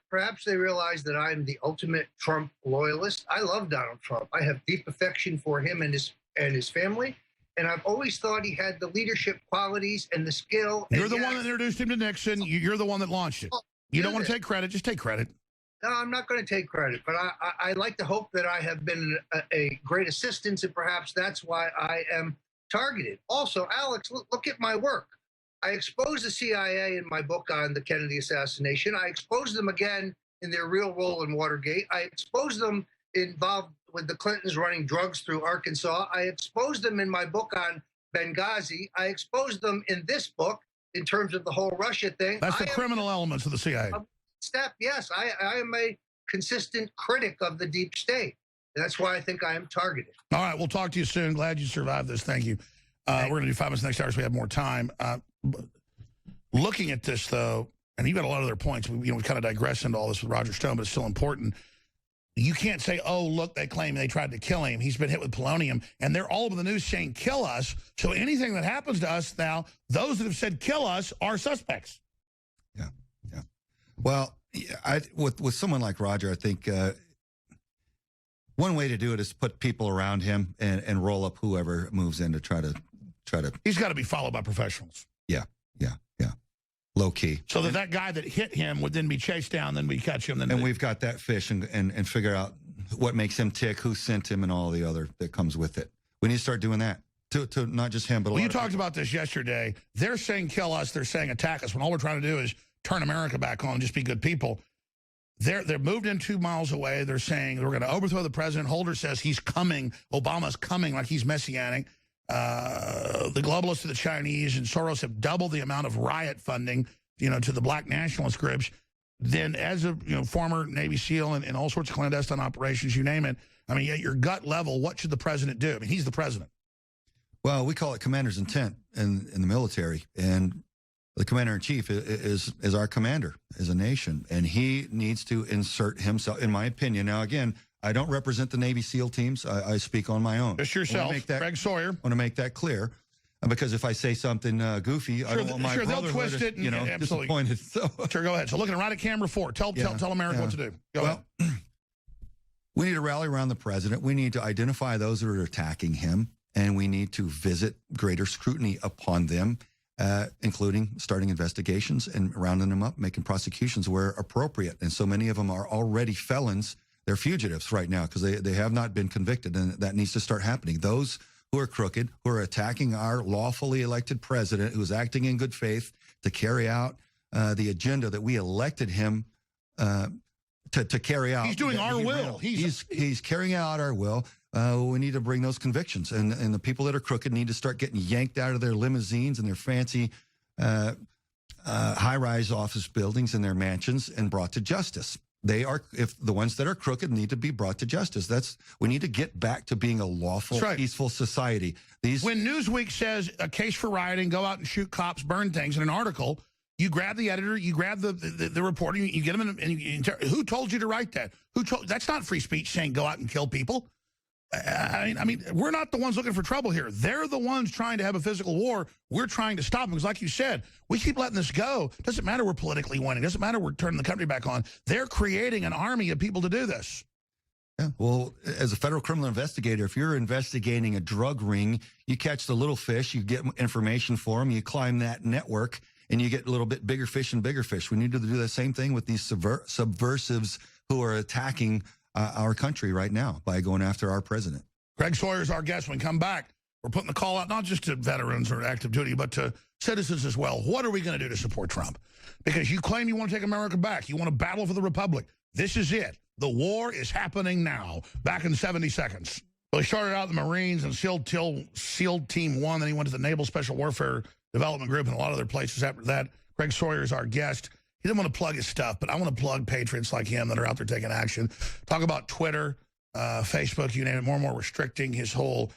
Perhaps they realize that I'm the ultimate Trump loyalist. I love Donald Trump. I have deep affection for him and his family. And I've always thought he had the leadership qualities and the skill. You're the one that introduced him to Nixon. You're the one that launched it. You don't want to take credit. Just take credit. No, I'm not going to take credit, but I like to hope that I have been a great assistance, and perhaps that's why I am targeted. Also, Alex, look at my work. I exposed the CIA in my book on the Kennedy assassination. I exposed them again in their real role in Watergate. I exposed them involved with the Clintons running drugs through Arkansas. I exposed them in my book on Benghazi. I exposed them in this book in terms of the whole Russia thing. That's the criminal elements of the CIA. Yes, I am a consistent critic of the deep state. That's why I think I am targeted. All right, we'll talk to you soon. Glad you survived this. Thank you. We're going to do 5 minutes next hour so we have more time. Looking at this, though, and you've got a lot of other points. We kind of digress into all this with Roger Stone, but it's still important. You can't say, oh, look, they claim they tried to kill him. He's been hit with polonium. And they're all over the news saying, kill us. So anything that happens to us now, those that have said kill us are suspects. Yeah, yeah. Well, with someone like Roger, I think one way to do it is put people around him and roll up whoever moves in to try to. He's got to be followed by professionals. Yeah. Low key. So that guy that hit him would then be chased down, then we catch him. Then we've got that fish and figure out what makes him tick, who sent him, and all the other that comes with it. We need to start doing that to not just him, but you talked about this yesterday. They're saying kill us. They're saying attack us. When all we're trying to do is turn America back on and just be good people. They're moved in 2 miles away. They're saying we're going to overthrow the president. Holder says he's coming. Obama's coming, like he's messianic. The globalists, the Chinese, and Soros have doubled the amount of riot funding, to the black nationalist groups. Then, as a former Navy SEAL and all sorts of clandestine operations, you name it. I mean, at your gut level, what should the president do? I mean, he's the president. Well, we call it commander's intent in the military, and the commander-in-chief is our commander as a nation, and he needs to insert himself, in my opinion. Now, again, I don't represent the Navy SEAL teams. I speak on my own. Just yourself, Greg Sawyer. I want to make that clear, because if I say something goofy, I don't want my brother they'll twist it and disappointed. So. Sure, go ahead. So looking right at camera 4. Tell America what to do. Go ahead. We need to rally around the president. We need to identify those that are attacking him, and we need to visit greater scrutiny upon them, including starting investigations and rounding them up, making prosecutions where appropriate. And so many of them are already felons. They're fugitives right now because they have not been convicted, and that needs to start happening. Those who are crooked, who are attacking our lawfully elected president, who's acting in good faith to carry out the agenda that we elected him to carry out. He's doing our will. He's carrying out our will. We need to bring those convictions, and the people that are crooked need to start getting yanked out of their limousines and their fancy high-rise office buildings and their mansions and brought to justice. If the ones that are crooked need to be brought to justice. We need to get back to being a lawful, peaceful society. When Newsweek says a case for rioting, go out and shoot cops, burn things in an article, you grab the editor, you grab the reporter, you get them in, who told you to write that? That's not free speech saying go out and kill people. I mean, we're not the ones looking for trouble here. They're the ones trying to have a physical war. We're trying to stop them because, like you said, we keep letting this go. Doesn't matter we're politically winning. Doesn't matter we're turning the country back on. They're creating an army of people to do this. Yeah, well, as a federal criminal investigator, if you're investigating a drug ring, you catch the little fish, you get information for them, you climb that network, and you get a little bit bigger fish and bigger fish. We need to do the same thing with these subversives who are attacking our country right now by going after our president. Greg Sawyer is our guest. When we come back, we're putting the call out not just to veterans or active duty, but to citizens as well. What are we going to do to support Trump? Because you claim you want to take America back. You want to battle for the republic. This is it. The war is happening now. Back in 70 seconds. Well, he started out in the Marines and SEAL Team 1. Then he went to the Naval Special Warfare Development Group and a lot of other places after that. Greg Sawyer is our guest. He didn't want to plug his stuff, but I want to plug patriots like him that are out there taking action. Talk about Twitter, Facebook, you name it, more and more restricting his whole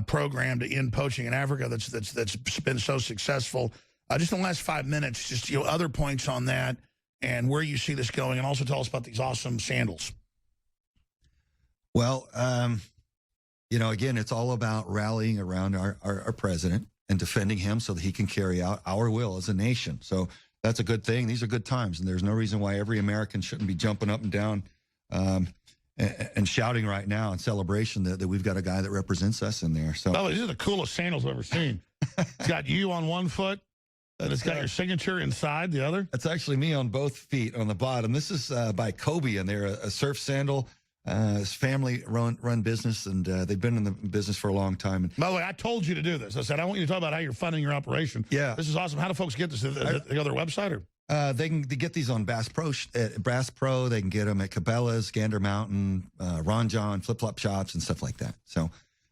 program to end poaching in Africa that's been so successful. Just in the last 5 minutes, just other points on that and where you see this going, and also tell us about these awesome sandals. Well, again, it's all about rallying around our president and defending him so that he can carry out our will as a nation. So that's a good thing. These are good times, and there's no reason why every American shouldn't be jumping up and down and shouting right now in celebration that we've got a guy that represents us in there. So, these are the coolest sandals I've ever seen. It's got you on one foot, and it's got your signature inside the other. That's actually me on both feet on the bottom. This is by Kobe, and they're a surf sandal. His family run business, and they've been in the business for a long time. And by the way, I told you to do this. I said, I want you to talk about how you're funding your operation. Yeah. This is awesome. How do folks get this? They go to their website? Or? They can get these on Bass Pro. They can get them at Cabela's, Gander Mountain, Ron John, Flip Flop Shops, and stuff like that. So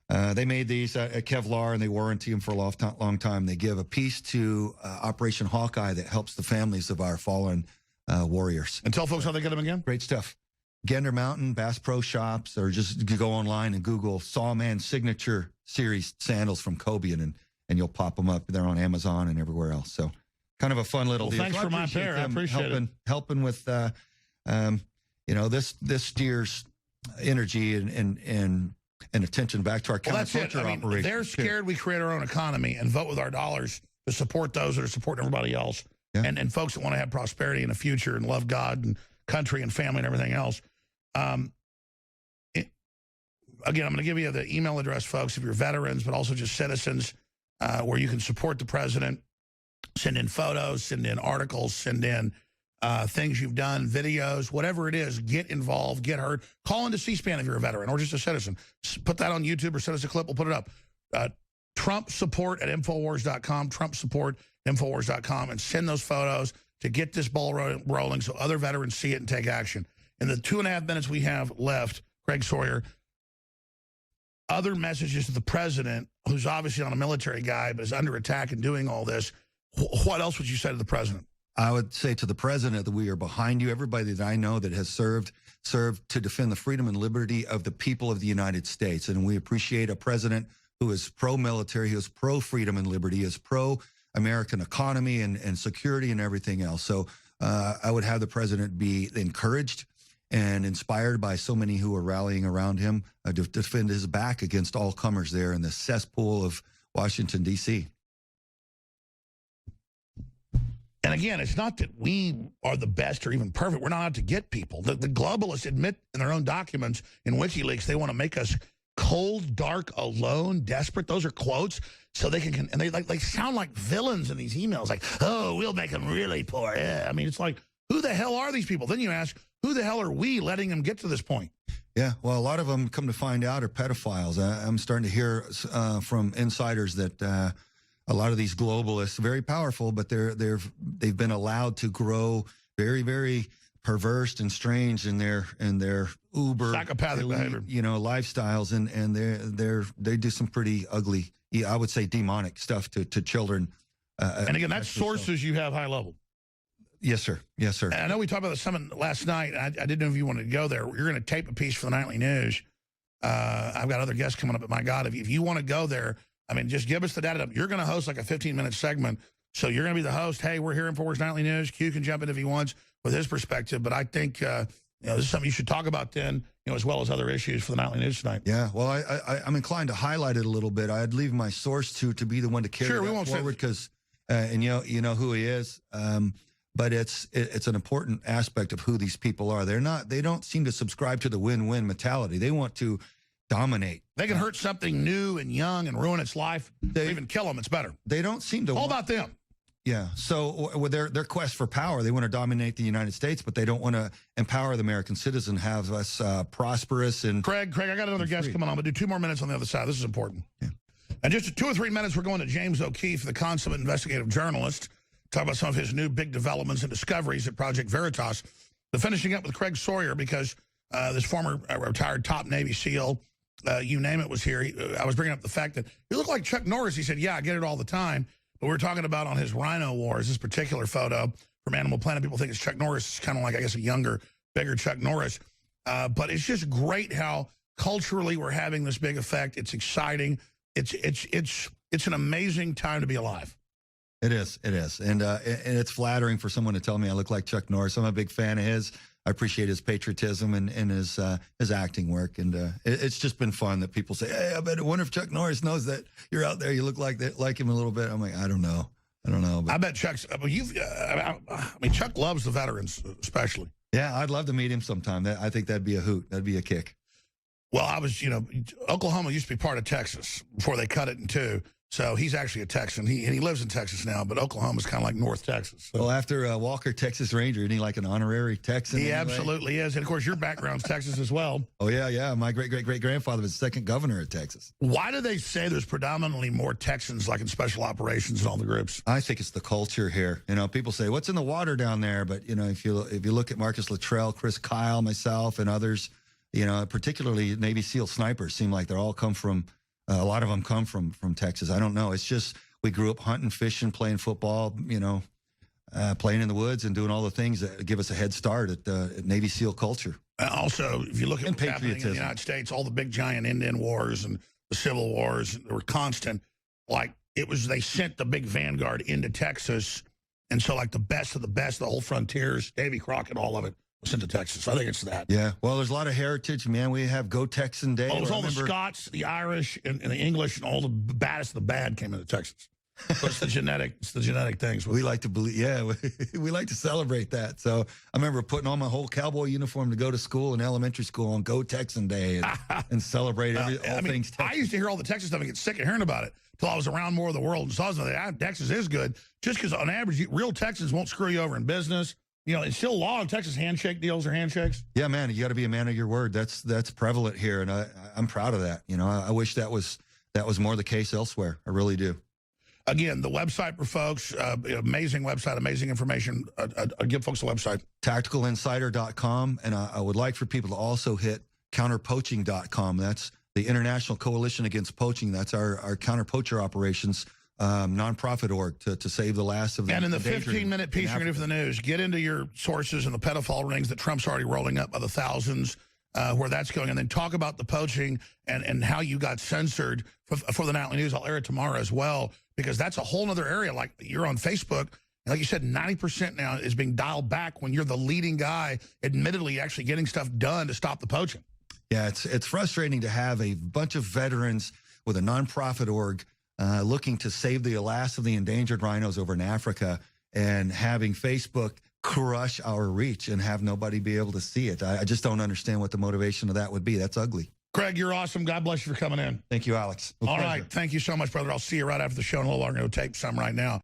they made these at Kevlar, and they warranty them for a long time. They give a piece to Operation Hawkeye that helps the families of our fallen warriors. And tell folks how they get them again. Great stuff. Gander Mountain, Bass Pro Shops, or just go online and Google Sawman Signature Series sandals from Kobe, and you'll pop them up. They're on Amazon and everywhere else. So kind of a fun little deal. Thanks for my pair. I appreciate helping with this year's energy and attention back to our counterculture operation. They're scared we create our own economy and vote with our dollars to support those that are supporting everybody else, and folks that want to have prosperity in the future and love God and country and family and everything else. Again, I'm going to give you the email address, folks, if you're veterans, but also just citizens, where you can support the president, send in photos, send in articles, send in things you've done, videos, whatever it is. Get involved, get heard. Call into C-SPAN if you're a veteran or just a citizen. Put that on YouTube or send us a clip. We'll put it up. Trump support at Infowars.com, Trump support Infowars.com, and send those photos to get this ball rolling so other veterans see it and take action. In the 2.5 minutes we have left, Craig Sawyer, other messages to the president, who's obviously not a military guy, but is under attack and doing all this. What else would you say to the president? I would say to the president that we are behind you. Everybody that I know that has served to defend the freedom and liberty of the people of the United States. And we appreciate a president who is pro-military, who is pro-freedom and liberty, is pro-American economy and security and everything else. So I would have the president be encouraged and inspired by so many who are rallying around him to defend his back against all comers there in the cesspool of Washington, D.C. And again, it's not that we are the best or even perfect. We're not out to get people. The globalists admit in their own documents in WikiLeaks, they want to make us cold, dark, alone, desperate. Those are quotes. So they can, and they sound like villains in these emails. Like, oh, we'll make them really poor. Yeah. I mean, it's like, who the hell are these people? Then you ask, who the hell are we letting them get to this point? Yeah, well, a lot of them, come to find out, are pedophiles. I'm starting to hear from insiders that a lot of these globalists, very powerful, but they've been allowed to grow very, very perverse and strange in their uber psychopathic behavior, lifestyles, and they do some pretty ugly, I would say, demonic stuff to children. And again, that's sources you have high level. Yes, sir. Yes, sir. And I know we talked about the summit last night. I didn't know if you wanted to go there. You're going to tape a piece for the Nightly News. I've got other guests coming up, but my God, if you want to go there, I mean, just give us the data. You're going to host like a 15-minute segment. So you're going to be the host. Hey, we're here in Infowars Nightly News. Q can jump in if he wants with his perspective. But I think this is something you should talk about then, as well as other issues for the Nightly News tonight. Yeah, well, I'm inclined to highlight it a little bit. I'd leave my source to be the one to carry it forward because, and you know who he is. But it's an important aspect of who these people are. They don't seem to subscribe to the win-win mentality. They want to dominate. They can hurt something new and young and ruin its life, or even kill them. It's better. They don't seem to. All about them. Yeah. So with their quest for power, they want to dominate the United States, but they don't want to empower the American citizen, have us prosperous and. Craig, I got another guest coming on, but do 2 more minutes on the other side. This is important. Yeah. And just 2 or 3 minutes, we're going to James O'Keefe, the consummate investigative journalist. Talk about some of his new big developments and discoveries at Project Veritas. But finishing up with Craig Sawyer, because this former retired top Navy SEAL, you name it, was here. I was bringing up the fact that you look like Chuck Norris. He said, yeah, I get it all the time. But we were talking about on his Rhino Wars, this particular photo from Animal Planet. People think it's Chuck Norris. It's kind of like, I guess, a younger, bigger Chuck Norris. But it's just great how culturally we're having this big effect. It's exciting. It's an amazing time to be alive. It is, and it's flattering for someone to tell me I look like Chuck Norris. I'm a big fan of his. I appreciate his patriotism and his acting work, and it's just been fun that people say, "Hey, I wonder if Chuck Norris knows that you're out there. You look like him a little bit." I'm like, I don't know. But I bet Chuck's. I mean, Chuck loves the veterans, especially. Yeah, I'd love to meet him sometime. I think that'd be a hoot. That'd be a kick. Well, Oklahoma used to be part of Texas before they cut it in two. So he's actually a Texan. He lives in Texas now, but Oklahoma's kind of like North Texas. So. Well, after Walker, Texas Ranger, isn't he like an honorary Texan? He anyway? absolutely is. And, of course, your background's Texas as well. Oh, yeah. My great-great-great-grandfather was second governor of Texas. Why do they say there's predominantly more Texans, like in special operations and all the groups? I think it's the culture here. You know, people say, what's in the water down there? But, you know, if you look at Marcus Luttrell, Chris Kyle, myself, and others, you know, particularly Navy SEAL snipers seem like they're all come from, a lot of them come from Texas. I don't know. It's just we grew up hunting, fishing, playing football, you know, playing in the woods and doing all the things that give us a head start at Navy SEAL culture. Also, if you look at And what's happening in the patriotism. United States, all the big giant Indian wars and the Civil Wars were constant. Like they sent the big vanguard into Texas. And so like the best of the best, the whole frontiers, Davy Crockett, all of it was sent to Texas. I think it's that. Yeah. Well, there's a lot of heritage, man. We have Go Texan Day. Well, it was all the Remember- Scots, the Irish, and the English, and all the baddest of the bad came into Texas. So it's the genetic things. We like to believe, yeah, we like to celebrate that. So I remember putting on my whole cowboy uniform to go to school in elementary school on Go Texan Day and celebrate all things Texas. I used to hear all the Texas stuff and get sick of hearing about it until I was around more of the world and saw that Texas is good. Just because on average, real Texans won't screw you over in business. You know, it's still law in Texas, handshake deals or handshakes. Yeah, man, you got to be a man of your word. That's prevalent here, and I'm proud of that. You know, I wish that was more the case elsewhere. I really do. Again, the website for folks, amazing website, amazing information. Give folks the website. TacticalInsider.com, and I would like for people to also hit counterpoaching.com. That's the International Coalition Against Poaching. That's our counter-poacher operations nonprofit org to save the last of the And in the endangered 15-minute piece you're going to do for the news, get into your sources and the pedophile rings that Trump's already rolling up by the thousands, where that's going, and then talk about the poaching and how you got censored for the nightly news. I'll air it tomorrow as well, because that's a whole other area. Like you're on Facebook, and like you said, 90% now is being dialed back when you're the leading guy, admittedly actually getting stuff done to stop the poaching. Yeah, it's frustrating to have a bunch of veterans with a nonprofit org looking to save the last of the endangered rhinos over in Africa, and having Facebook crush our reach and have nobody be able to see it. I just don't understand what the motivation of that would be. That's ugly. Craig, you're awesome. God bless you for coming in. Thank you, Alex. All right. Thank you so much, brother. I'll see you right after the show in a little longer. We'll tape some right now.